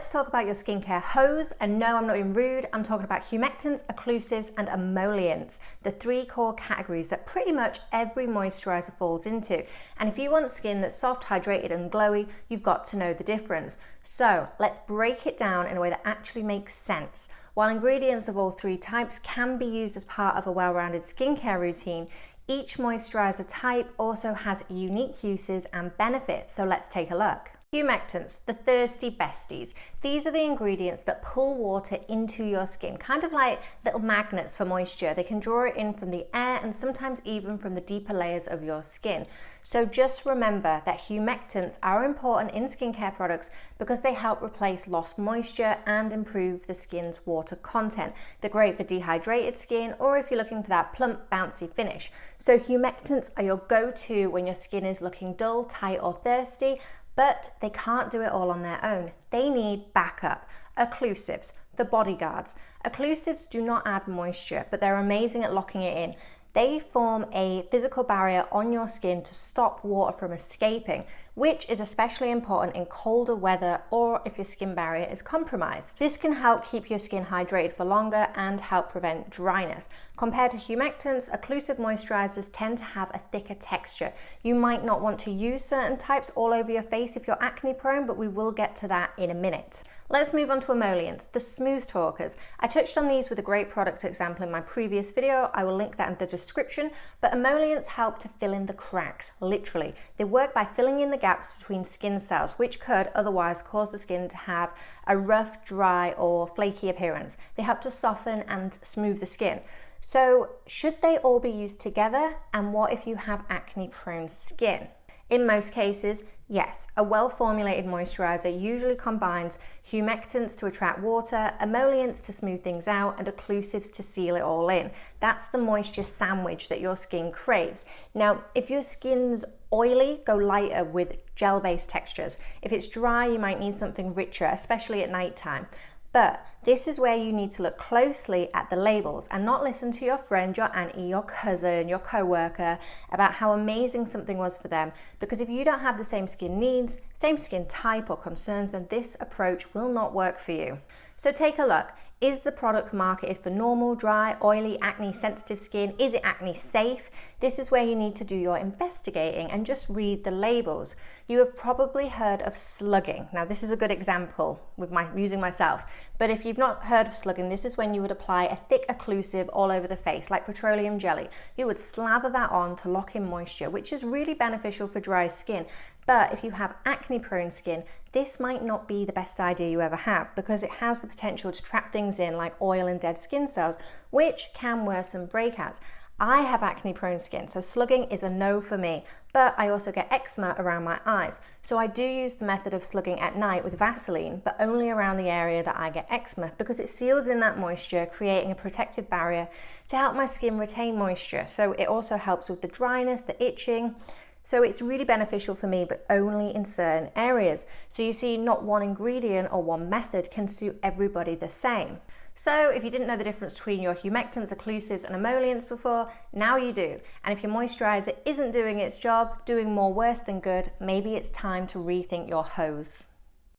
let's talk about your skincare hose. And no, I'm not being rude. I'm talking about humectants, occlusives, and emollients, the 3 core categories that pretty much every moisturizer falls into. And if you want skin that's soft, hydrated, and glowy, you've got to know the difference. So let's break it down in a way that actually makes sense. While ingredients of all 3 types can be used as part of a well-rounded skincare routine, each moisturizer type also has unique uses and benefits. So let's take a look. Humectants, the thirsty besties. These are the ingredients that pull water into your skin, kind of like little magnets for moisture. They can draw it in from the air and sometimes even from the deeper layers of your skin. So just remember that humectants are important in skincare products because they help replace lost moisture and improve the skin's water content. They're great for dehydrated skin or if you're looking for that plump, bouncy finish. So humectants are your go-to when your skin is looking dull, tight, or thirsty. But they can't do it all on their own. They need backup. Occlusives, the bodyguards. Occlusives do not add moisture, but they're amazing at locking it in. They form a physical barrier on your skin to stop water from escaping, which is especially important in colder weather or if your skin barrier is compromised. This can help keep your skin hydrated for longer and help prevent dryness. Compared to humectants, occlusive moisturizers tend to have a thicker texture. You might not want to use certain types all over your face if you're acne prone, but we will get to that in a minute. Let's move on to emollients, the smooth talkers. I touched on these with a great product example in my previous video. I will link that in the description, but emollients help to fill in the cracks, literally. They work by filling in the gaps between skin cells, which could otherwise cause the skin to have a rough, dry, or flaky appearance. They help to soften and smooth the skin. So should they all be used together? And what if you have acne-prone skin? In most cases, yes, a well-formulated moisturizer usually combines humectants to attract water, emollients to smooth things out, and occlusives to seal it all in. That's the moisture sandwich that your skin craves. Now, if your skin's oily, go lighter with gel-based textures. If it's dry, you might need something richer, especially at nighttime. But this is where you need to look closely at the labels and not listen to your friend, your auntie, your cousin, your co-worker about how amazing something was for them. Because if you don't have the same skin needs, same skin type or concerns, then this approach will not work for you. So take a look. Is the product marketed for normal, dry, oily, acne-sensitive skin? Is it acne safe? This is where you need to do your investigating and just read the labels. You have probably heard of slugging. Now this is a good example with using myself, but if you've not heard of slugging, this is when you would apply a thick occlusive all over the face, like petroleum jelly. You would slather that on to lock in moisture, which is really beneficial for dry skin. But if you have acne-prone skin, this might not be the best idea you ever have because it has the potential to trap things in like oil and dead skin cells, which can worsen breakouts. I have acne-prone skin, so slugging is a no for me, but I also get eczema around my eyes. So I do use the method of slugging at night with Vaseline, but only around the area that I get eczema because it seals in that moisture, creating a protective barrier to help my skin retain moisture. So it also helps with the dryness, the itching. So it's really beneficial for me, but only in certain areas. So you see, not one ingredient or one method can suit everybody the same. So if you didn't know the difference between your humectants, occlusives, and emollients before, now you do. And if your moisturizer isn't doing its job, doing more worse than good, maybe it's time to rethink your hose.